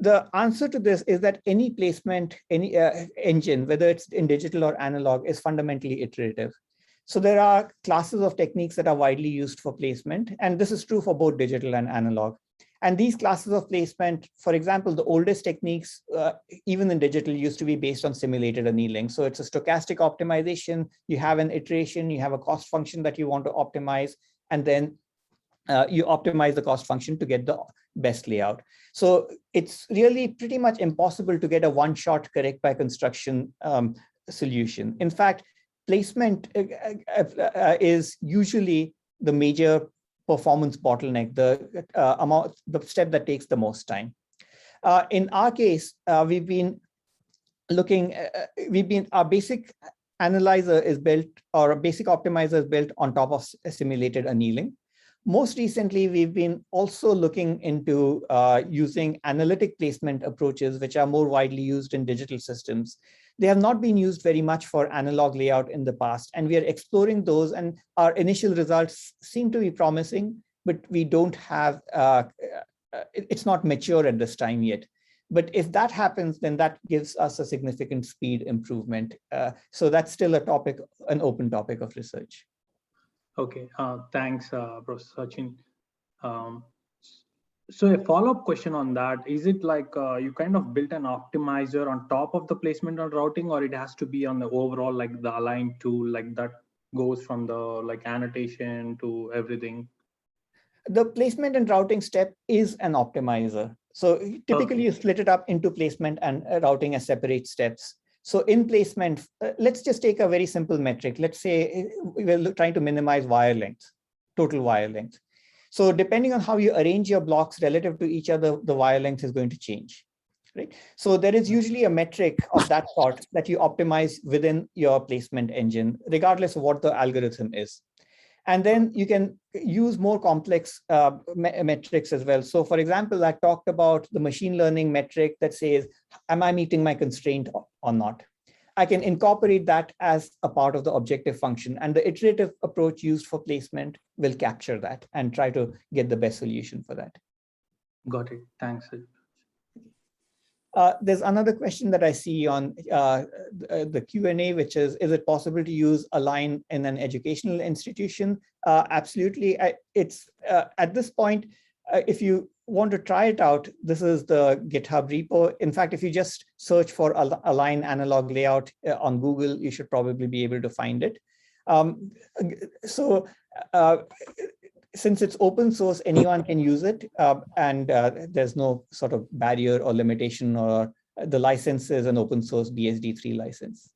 The answer to this is that any placement, any engine, whether it's in digital or analog, is fundamentally iterative. So there are classes of techniques that are widely used for placement, and this is true for both digital and analog. And these classes of placement, for example, the oldest techniques, even in digital, used to be based on simulated annealing. So it's a stochastic optimization. You have an iteration, you have a cost function that you want to optimize, and then you optimize the cost function to get the best layout. So it's really pretty much impossible to get a one-shot correct by construction solution. In fact, placement is usually the major performance bottleneck, the step that takes the most time. In our case, we've been looking, our basic analyzer is built, or a basic optimizer is built on top of simulated annealing. Most recently, we've been also looking into using analytic placement approaches, which are more widely used in digital systems. They have not been used very much for analog layout in the past, and we are exploring those, and our initial results seem to be promising, but we don't have, it's not mature at this time yet. But if that happens, then that gives us a significant speed improvement. So that's still a topic, an open topic of research. Okay, thanks, Professor Sachin. So a follow-up question on that, is it like you kind of built an optimizer on top of the placement and routing, or it has to be on the overall, like the align tool, like that goes from the like annotation to everything? The placement and routing step is an optimizer. So typically you split it up into placement and routing as separate steps. So in placement, let's just take a very simple metric. Let's say we're trying to minimize wire length, total wire length. So depending on how you arrange your blocks relative to each other, the wire length is going to change, right? So there is usually a metric of that sort that you optimize within your placement engine, regardless of what the algorithm is. And then you can use more complex metrics as well. So for example, I talked about the machine learning metric that says, am I meeting my constraint or not? I can incorporate that as a part of the objective function, and the iterative approach used for placement will capture that and try to get the best solution for that. Got it. Thanks. There's another question that I see on the Q&A, which is it possible to use Align in an educational institution? Absolutely. It's at this point, if you want to try it out, this is the GitHub repo. In fact, if you just search for Align analog layout on Google, you should probably be able to find it. Since it's open source, anyone can use it, and there's no sort of barrier or limitation, or the license is an open source BSD3 license.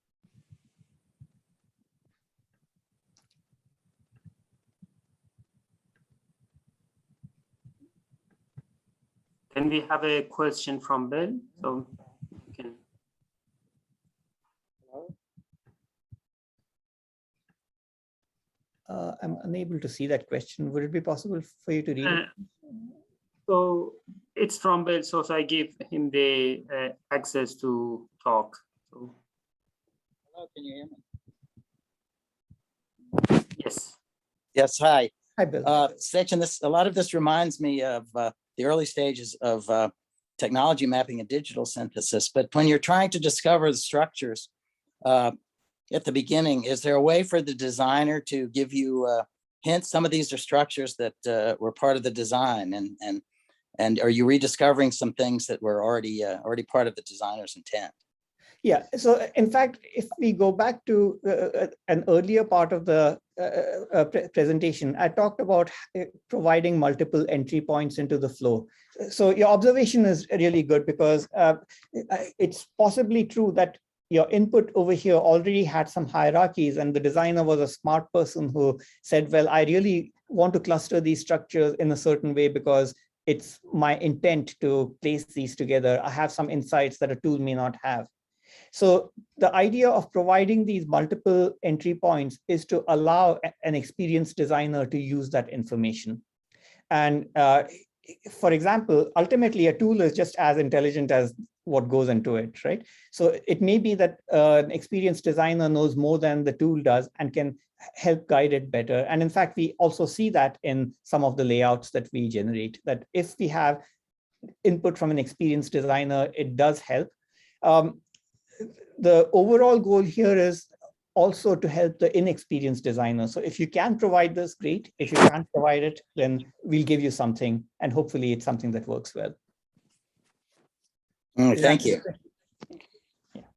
Then we have a question from Bill. So you can. I'm unable to see that question. Would it be possible for you to read it? So it's from Bill, so I give him the access to talk. So. Hello, can you hear me? Yes. Yes, hi. Hi, Bill. Sachin, a lot of this reminds me of the early stages of technology mapping and digital synthesis. But when you're trying to discover the structures at the beginning, is there a way for the designer to give you hints? Some of these are structures that were part of the design, and are you rediscovering some things that were already part of the designer's intent? Yeah, so in fact, if we go back to an earlier part of the presentation, I talked about providing multiple entry points into the flow. So your observation is really good, because it's possibly true that your input over here already had some hierarchies, and the designer was a smart person who said, well, I really want to cluster these structures in a certain way because it's my intent to place these together. I have some insights that a tool may not have. So the idea of providing these multiple entry points is to allow an experienced designer to use that information. And for example, ultimately, a tool is just as intelligent as what goes into it, right? So it may be that an experienced designer knows more than the tool does and can help guide it better. And in fact, we also see that in some of the layouts that we generate, that if we have input from an experienced designer, it does help. The overall goal here is also to help the inexperienced designer. So if you can provide this, great. If you can't provide it, then we'll give you something, and hopefully it's something that works well. Thank you.